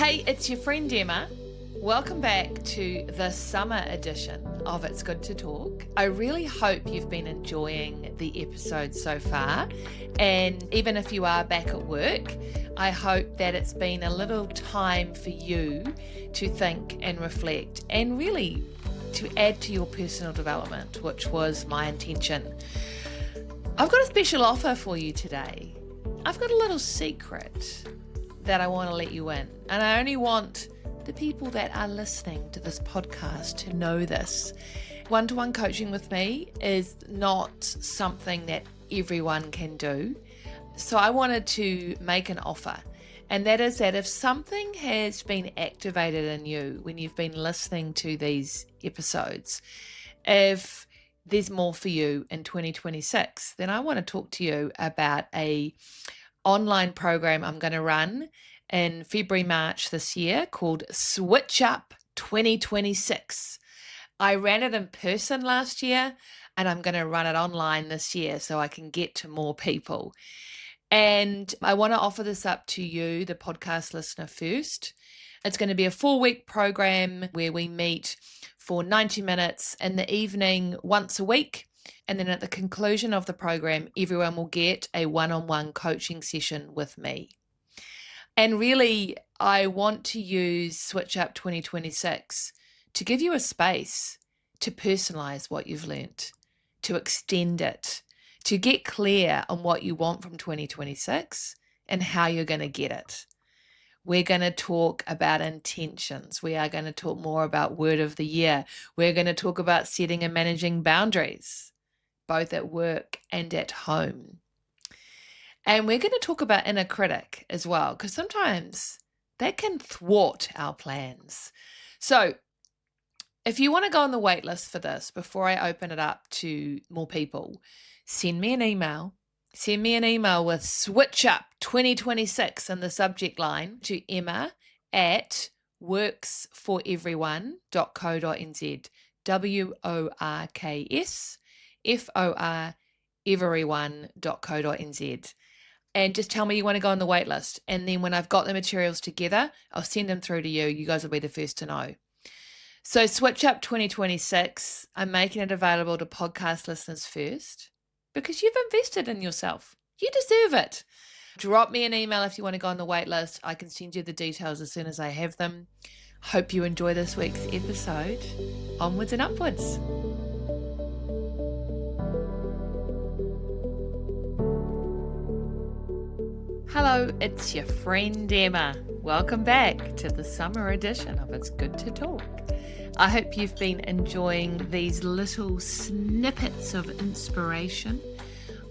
Hey, it's your friend Emma. Welcome back to the summer edition of It's Good to Talk. I really hope you've been enjoying the episode so far. And even if you are back at work, I hope that it's been a little time for you to think and reflect and really to add to your personal development, which was my intention. I've got a special offer for you today. I've got a little secret that I want to let you in. And I only want the people that are listening to this podcast to know this. One-to-one coaching with me is not something that everyone can do. So I wanted to make an offer. And that is that if something has been activated in you when you've been listening to these episodes, if there's more for you in 2026, then I want to talk to you about a online program I'm going to run in February, March this year called Switch Up 2026. I ran it in person last year and I'm going to run it online this year so I can get to more people. And I want to offer this up to you, the podcast listener, first. It's going to be a 4-week program where we meet for 90 minutes in the evening once a week. And then at the conclusion of the program, everyone will get a one-on-one coaching session with me. And really, I want to use Switch Up 2026 to give you a space to personalize what you've learnt, to extend it, to get clear on what you want from 2026 and how you're going to get it. We're going to talk about intentions. We are going to talk more about word of the year. We're going to talk about setting and managing boundaries, both at work and at home. And we're going to talk about inner critic as well, because sometimes that can thwart our plans. So if you want to go on the wait list for this before I open it up to more people, send me an email. Send me an email with Switch Up 2026 in the subject line to emma@worksforeveryone.co.nz. WORKS everyone.co.nz. And just tell me you want to go on the wait list. And then when I've got the materials together, I'll send them through to you. You guys will be the first to know. So Switch Up 2026, I'm making it available to podcast listeners first because you've invested in yourself. You deserve it. Drop me an email if you want to go on the wait list. I can send you the details as soon as I have them. Hope you enjoy this week's episode. Onwards and upwards. Hello, it's your friend Emma. Welcome back to the summer edition of It's Good to Talk. I hope you've been enjoying these little snippets of inspiration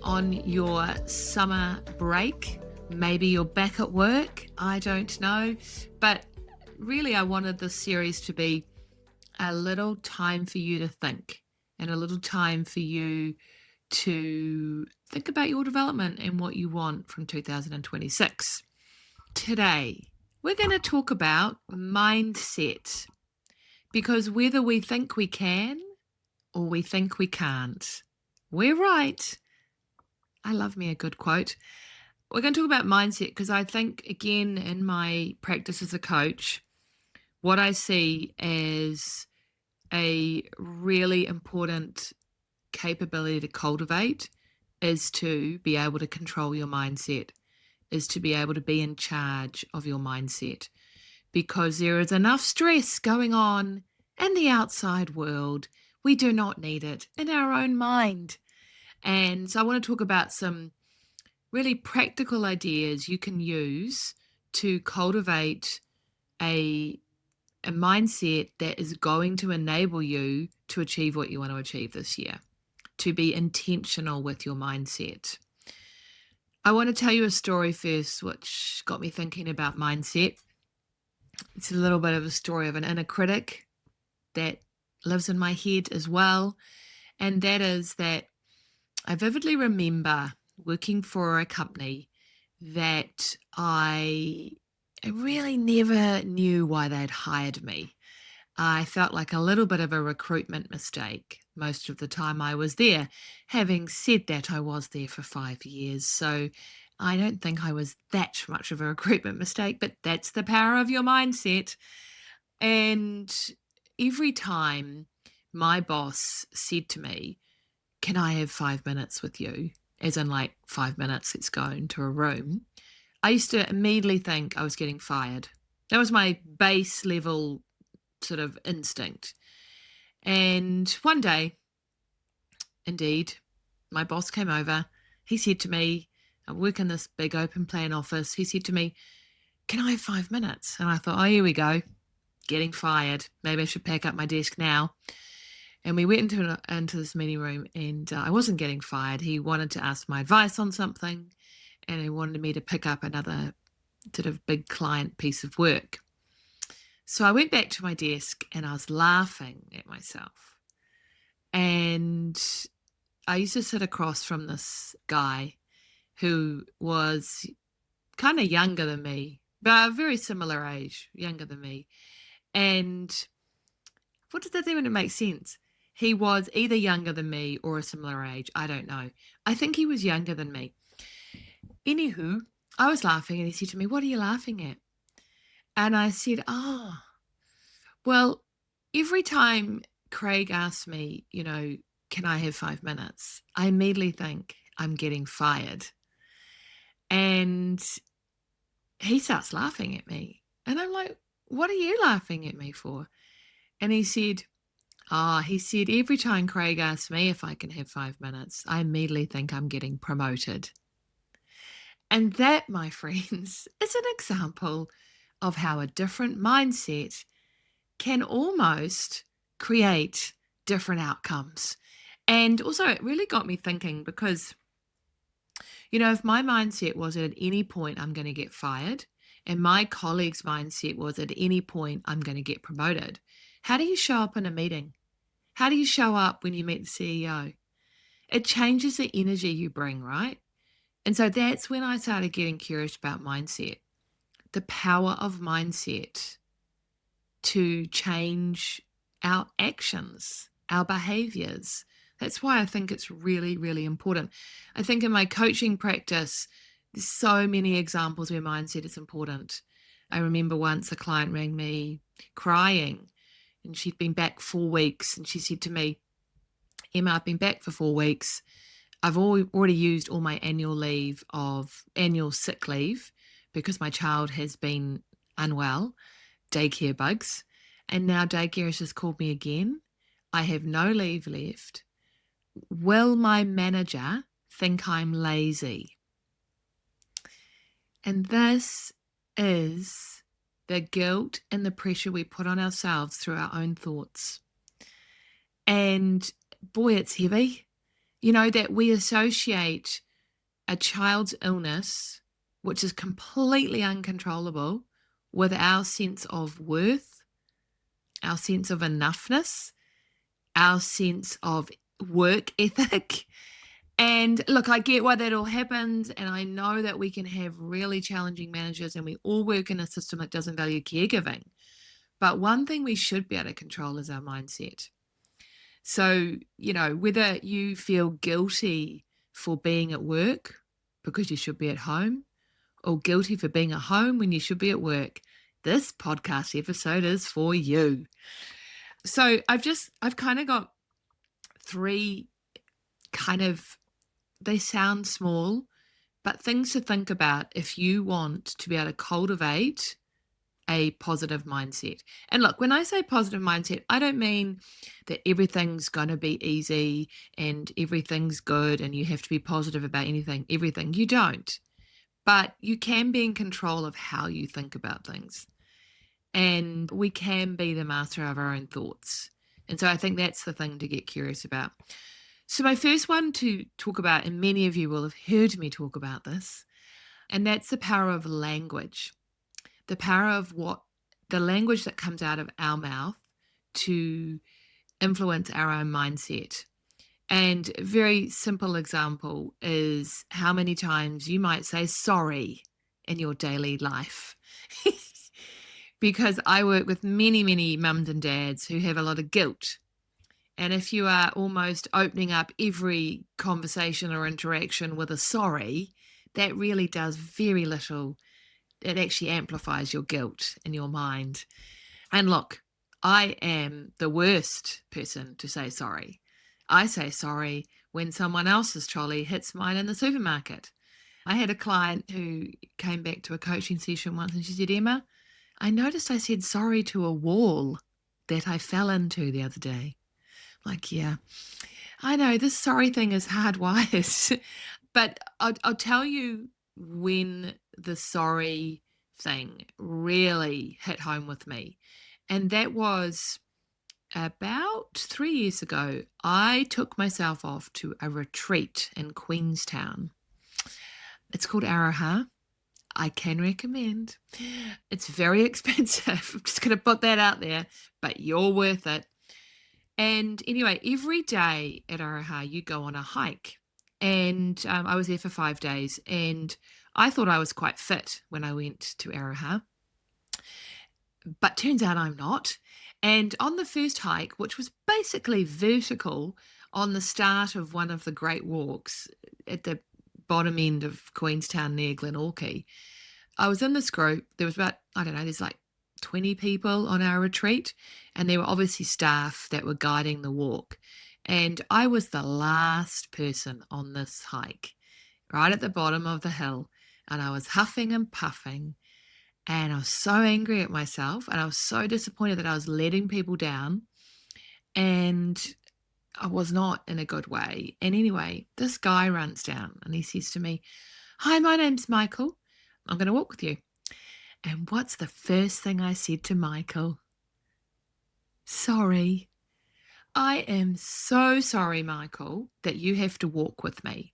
on your summer break. Maybe you're back at work, I don't know. But really I wanted this series to be a little time for you to think and a little time for you to think about your development and what you want from 2026. Today, we're going to talk about mindset, because whether we think we can or we think we can't, we're right. I love me a good quote. We're going to talk about mindset because I think, again, in my practice as a coach, what I see as a really important capability to cultivate is to be able to control your mindset, is to be able to be in charge of your mindset, because there is enough stress going on in the outside world. We do not need it in our own mind. And so I want to talk about some really practical ideas you can use to cultivate a mindset that is going to enable you to achieve what you want to achieve this year, to be intentional with your mindset. I want to tell you a story first, which got me thinking about mindset. It's a little bit of a story of an inner critic that lives in my head as well. And that is that I vividly remember working for a company that I really never knew why they'd hired me. I felt like a little bit of a recruitment mistake most of the time I was there. Having said that, I was there for 5 years, so I don't think I was that much of a recruitment mistake, but that's the power of your mindset. And every time my boss said to me, "Can I have 5 minutes with you?" As in, like, 5 minutes, let's go into a room. I used to immediately think I was getting fired. That was my base level sort of instinct. And one day, indeed, my boss came over. He said to me, I work in this big open plan office. He said to me, "Can I have 5 minutes?" And I thought, oh, here we go, getting fired. Maybe I should pack up my desk now. And we went into this meeting room, and I wasn't getting fired. He wanted to ask my advice on something, and he wanted me to pick up another sort of big client piece of work. So I went back to my desk and I was laughing at myself. And I used to sit across from this guy who was kind of younger than me, but a very similar age, younger than me. And what does that even make sense? He was either younger than me or a similar age. I don't know. I think he was younger than me. Anywho, I was laughing and he said to me, "What are you laughing at?" And I said, "Oh, well, every time Craig asks me, can I have 5 minutes? I immediately think I'm getting fired." And he starts laughing at me. And I'm like, "What are you laughing at me for?" And he said, every time Craig asks me if I can have 5 minutes, I immediately think I'm getting promoted. And that, my friends, is an example of how a different mindset can almost create different outcomes. And also, it really got me thinking because, if my mindset was at any point I'm going to get fired, and my colleague's mindset was at any point I'm going to get promoted, how do you show up in a meeting? How do you show up when you meet the CEO? It changes the energy you bring, right? And so that's when I started getting curious about mindset, the power of mindset to change our actions, our behaviors. That's why I think it's really, really important. I think in my coaching practice, there's so many examples where mindset is important. I remember once a client rang me crying, and she'd been back 4 weeks, and she said to me, "Emma, I've been back for 4 weeks. I've already used all my annual sick leave because my child has been unwell, daycare bugs, and now daycare has just called me again. I have no leave left. Will my manager think I'm lazy?" And this is the guilt and the pressure we put on ourselves through our own thoughts. And boy, it's heavy. That we associate a child's illness, which is completely uncontrollable, with our sense of worth, our sense of enoughness, our sense of work ethic. And look, I get why that all happens. And I know that we can have really challenging managers and we all work in a system that doesn't value caregiving. But one thing we should be able to control is our mindset. So, whether you feel guilty for being at work because you should be at home, or guilty for being at home when you should be at work, this podcast episode is for you. So I've kind of got three they sound small, but things to think about if you want to be able to cultivate a positive mindset. And look, when I say positive mindset, I don't mean that everything's going to be easy and everything's good and you have to be positive about everything. You don't. But you can be in control of how you think about things. And we can be the master of our own thoughts. And so I think that's the thing to get curious about. So my first one to talk about, and many of you will have heard me talk about this, and that's the power of language. The power of the language that comes out of our mouth to influence our own mindset. And a very simple example is how many times you might say sorry in your daily life. Because I work with many, many mums and dads who have a lot of guilt. And if you are almost opening up every conversation or interaction with a sorry, that really does very little. It actually amplifies your guilt in your mind. And look, I am the worst person to say sorry. I say sorry when someone else's trolley hits mine in the supermarket. I had a client who came back to a coaching session once and she said, Emma, I noticed I said sorry to a wall that I fell into the other day. Like, yeah, I know this sorry thing is hardwired, but I'll tell you when the sorry thing really hit home with me. And that was about 3 years ago. I took myself off to a retreat in Queenstown. It's called Araha. I can recommend. It's very expensive. I'm just going to put that out there, but you're worth it. And anyway, every day at Araha, you go on a hike. And I was there for 5 days, and I thought I was quite fit when I went to Araha, but turns out I'm not. And on the first hike, which was basically vertical on the start of one of the great walks at the bottom end of Queenstown near Glenorchy, I was in this group. There was about, I don't know, there's like 20 people on our retreat, and there were obviously staff that were guiding the walk. And I was the last person on this hike, right at the bottom of the hill, and I was huffing and puffing, and I was so angry at myself, and I was so disappointed that I was letting people down, and I was not in a good way. And anyway, this guy runs down and he says to me, "Hi, my name's Michael. I'm going to walk with you." And what's the first thing I said to Michael? Sorry. I am so sorry, Michael, that you have to walk with me.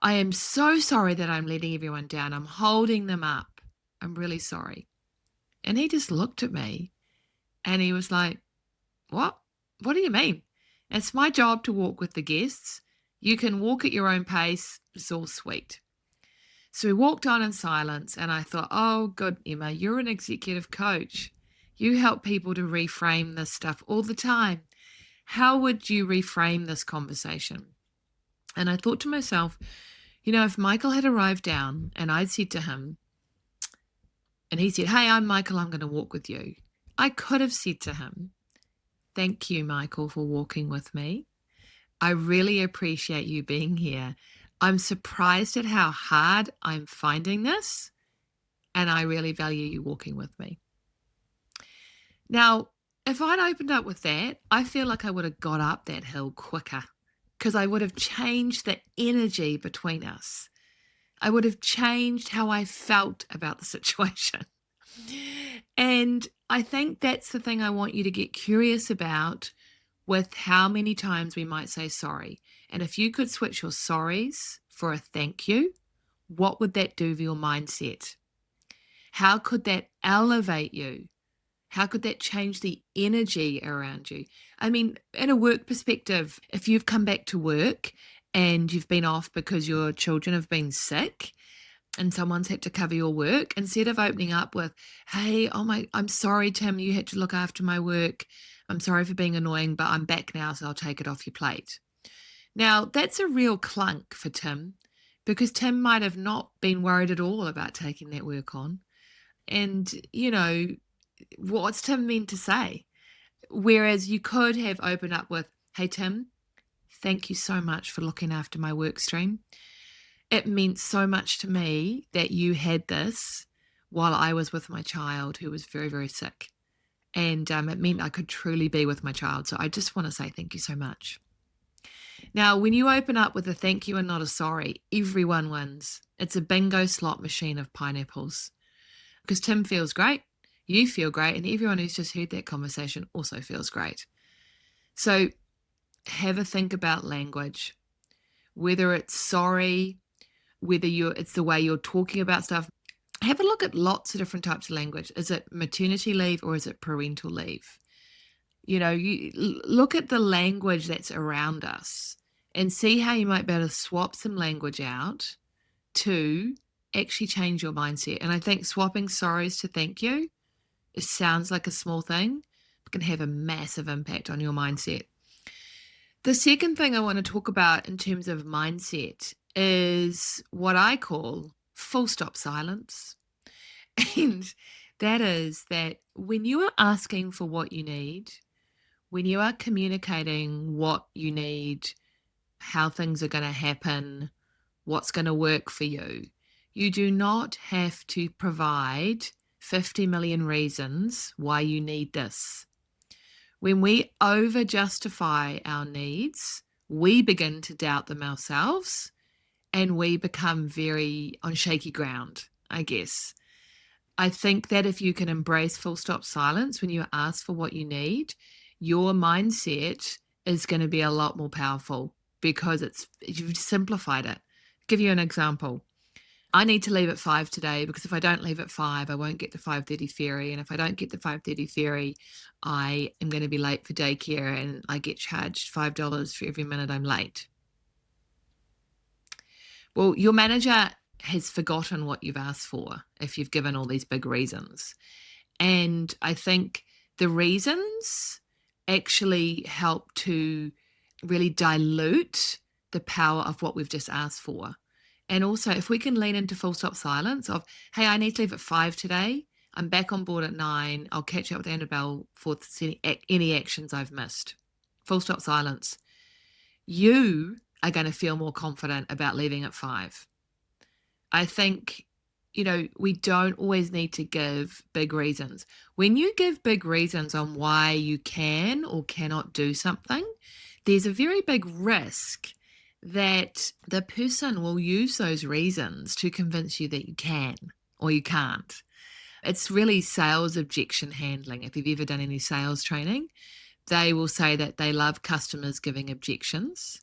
I am so sorry that I'm letting everyone down. I'm holding them up. I'm really sorry. And he just looked at me and he was like, "What? What do you mean? It's my job to walk with the guests. You can walk at your own pace. It's all sweet." So we walked on in silence, and I thought, oh, good, Emma, you're an executive coach. You help people to reframe this stuff all the time. How would you reframe this conversation? And I thought to myself, if Michael had arrived down and I'd said to him, and he said, "Hey, I'm Michael, I'm going to walk with you," I could have said to him, "Thank you, Michael, for walking with me. I really appreciate you being here. I'm surprised at how hard I'm finding this, and I really value you walking with me." Now, if I'd opened up with that, I feel like I would have got up that hill quicker because I would have changed the energy between us. I would have changed how I felt about the situation. And I think that's the thing I want you to get curious about with how many times we might say sorry. And if you could switch your sorries for a thank you, what would that do for your mindset? How could that elevate you? How could that change the energy around you? I mean, in a work perspective, if you've come back to work and you've been off because your children have been sick and someone's had to cover your work, instead of opening up with, "Hey, I'm sorry, Tim, you had to look after my work. I'm sorry for being annoying, but I'm back now, so I'll take it off your plate." Now, that's a real clunk for Tim because Tim might have not been worried at all about taking that work on. And, what's Tim meant to say? Whereas you could have opened up with, "Hey, Tim, thank you so much for looking after my work stream. It meant so much to me that you had this while I was with my child who was very, very sick. And it meant I could truly be with my child. So I just want to say thank you so much." Now, when you open up with a thank you and not a sorry, everyone wins. It's a bingo slot machine of pineapples. Because Tim feels great, you feel great, and everyone who's just heard that conversation also feels great. So have a think about language, whether it's sorry, whether it's the way you're talking about stuff. Have a look at lots of different types of language. Is it maternity leave or is it parental leave? You look at the language that's around us and see how you might be able to swap some language out to actually change your mindset. And I think swapping sorries to thank you, it sounds like a small thing, but can have a massive impact on your mindset. The second thing I want to talk about in terms of mindset is what I call full stop silence. And that is that when you are asking for what you need, when you are communicating what you need, how things are going to happen, what's going to work for you do not have to provide 50 million reasons why you need this. When we over justify our needs, we begin to doubt them ourselves and we become very on shaky ground, I guess. I think that if you can embrace full stop silence when you ask for what you need, your mindset is going to be a lot more powerful because you've simplified it. Give you an example. I need to leave at 5 today because if I don't leave at 5, I won't get the 5:30 ferry. And if I don't get the 5:30 ferry, I am going to be late for daycare and I get charged $5 for every minute I'm late. Well, your manager has forgotten what you've asked for if you've given all these big reasons. And I think the reasons actually help to really dilute the power of what we've just asked for. And also, if we can lean into full stop silence of, hey, I need to leave at 5 today. I'm back on board at 9. I'll catch up with Annabelle for any actions I've missed. Full stop silence. You are going to feel more confident about leaving at 5. I think, we don't always need to give big reasons. When you give big reasons on why you can or cannot do something, there's a very big risk that the person will use those reasons to convince you that you can or you can't. It's really sales objection handling. If you've ever done any sales training, they will say that they love customers giving objections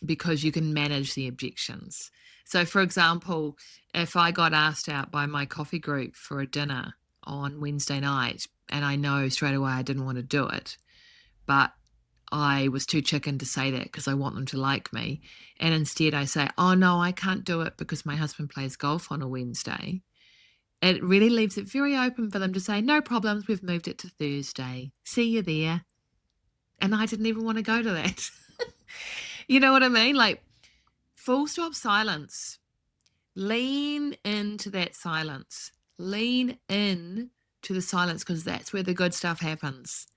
because you can manage the objections. So, for example, if I got asked out by my coffee group for a dinner on Wednesday night and I know straight away I didn't want to do it, but I was too chicken to say that because I want them to like me. And instead I say, oh no, I can't do it because my husband plays golf on a Wednesday. It really leaves it very open for them to say, no problems, we've moved it to Thursday. See you there. And I didn't even want to go to that. You know what I mean? Like, full stop silence. Lean into that silence. Lean in to the silence because that's where the good stuff happens.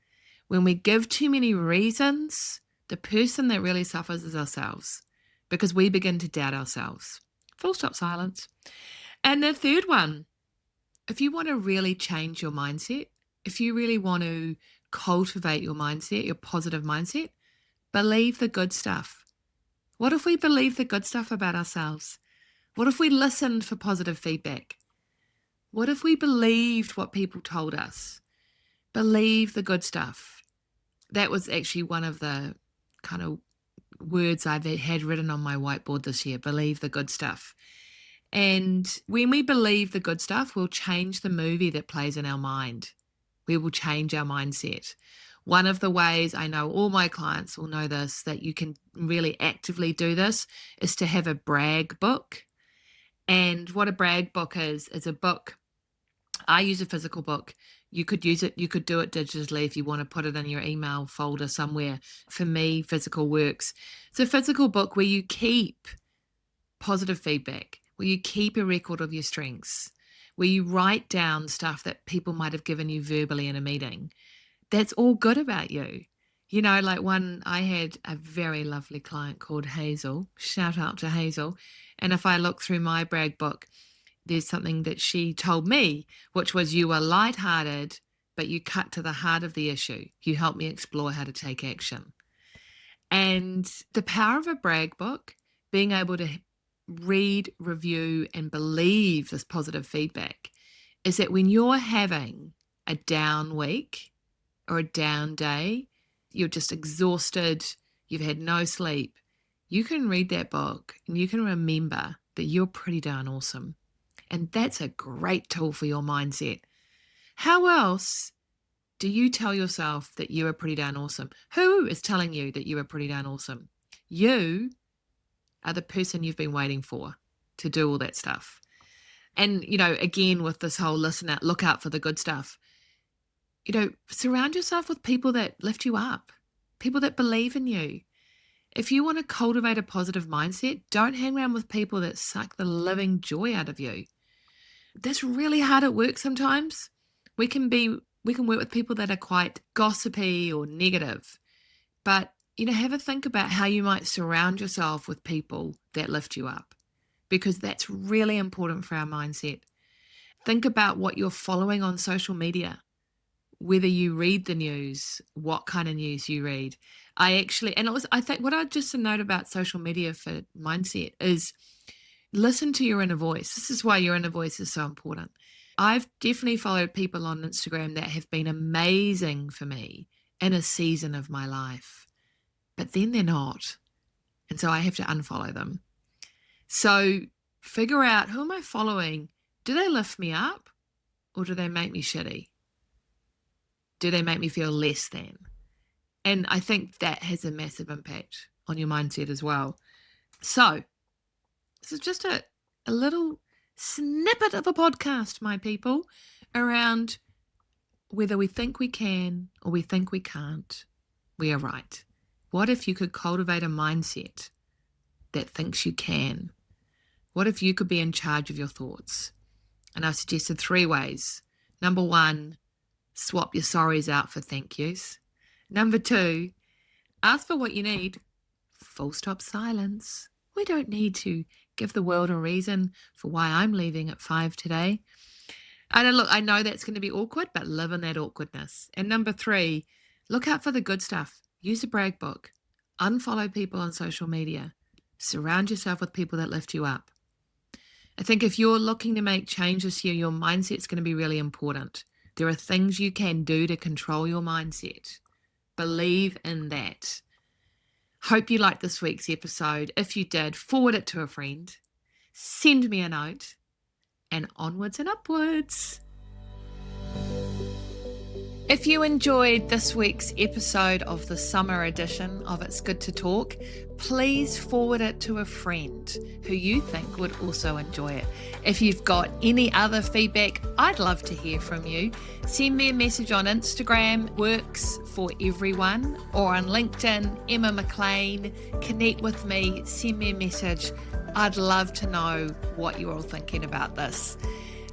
When we give too many reasons, the person that really suffers is ourselves because we begin to doubt ourselves. Full stop silence. And the third one, if you want to really change your mindset, if you really want to cultivate your mindset, your positive mindset, believe the good stuff. What if we believe the good stuff about ourselves? What if we listened for positive feedback? What if we believed what people told us? Believe the good stuff. That was actually one of the kind of words I've had written on my whiteboard this year, believe the good stuff. And when we believe the good stuff, we'll change the movie that plays in our mind. We will change our mindset. One of the ways I know all my clients will know this, that you can really actively do this, is to have a brag book. And what a brag book is a book. I use a physical book. You could use it, you could do it digitally if you want to put it in your email folder somewhere. For me, physical works. It's a physical book where you keep positive feedback, where you keep a record of your strengths, where you write down stuff that people might have given you verbally in a meeting. That's all good about you. Like I had a very lovely client called Hazel. Shout out to Hazel. And if I look through my brag book, there's something that she told me, which was, you are lighthearted, but you cut to the heart of the issue. You help me explore how to take action. And the power of a brag book, being able to read, review, and believe this positive feedback, is that when you're having a down week or a down day, you're just exhausted, you've had no sleep, you can read that book and you can remember that you're pretty darn awesome. And that's a great tool for your mindset. How else do you tell yourself that you are pretty darn awesome? Who is telling you that you are pretty darn awesome? You are the person you've been waiting for to do all that stuff. And, again, with this whole look out for the good stuff, surround yourself with people that lift you up, people that believe in you. If you want to cultivate a positive mindset, don't hang around with people that suck the living joy out of you. That's really hard at work sometimes. We can work with people that are quite gossipy or negative. But, have a think about how you might surround yourself with people that lift you up, because that's really important for our mindset. Think about what you're following on social media, whether you read the news, what kind of news you read. I think what I just a note about social media for mindset is listen to your inner voice. This is why your inner voice is so important. I've definitely followed people on Instagram that have been amazing for me in a season of my life, but then they're not. And so I have to unfollow them. So figure out, who am I following? Do they lift me up or do they make me shitty? Do they make me feel less than? And I think that has a massive impact on your mindset as well. So this is just a little snippet of a podcast, my people, around whether we think we can or we think we can't, we are right. What if you could cultivate a mindset that thinks you can? What if you could be in charge of your thoughts? And I've suggested 3 ways. Number 1, swap your sorries out for thank yous. Number 2, ask for what you need. Full stop silence. We don't need to give the world a reason for why I'm leaving at 5 today. And look, I know that's going to be awkward, but live in that awkwardness. And number 3, look out for the good stuff. Use a brag book. Unfollow people on social media. Surround yourself with people that lift you up. I think if you're looking to make change this year, your mindset's going to be really important. There are things you can do to control your mindset. Believe in that. Hope you liked this week's episode. If you did, forward it to a friend. Send me a note. And onwards and upwards. If you enjoyed this week's episode of the summer edition of It's Good to Talk, please forward it to a friend who you think would also enjoy it. If you've got any other feedback, I'd love to hear from you. Send me a message on Instagram, Works for Everyone, or on LinkedIn, Emma McLean. Connect with me, send me a message. I'd love to know what you're all thinking about this.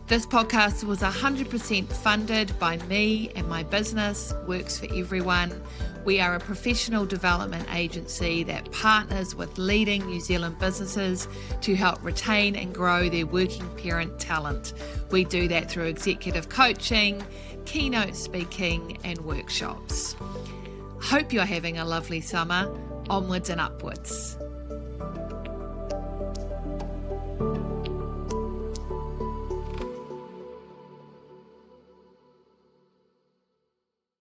This podcast was 100% funded by me and my business, Works for Everyone. We are a professional development agency that partners with leading New Zealand businesses to help retain and grow their working parent talent. We do that through executive coaching, keynote speaking, and workshops. Hope you're having a lovely summer. Onwards and upwards.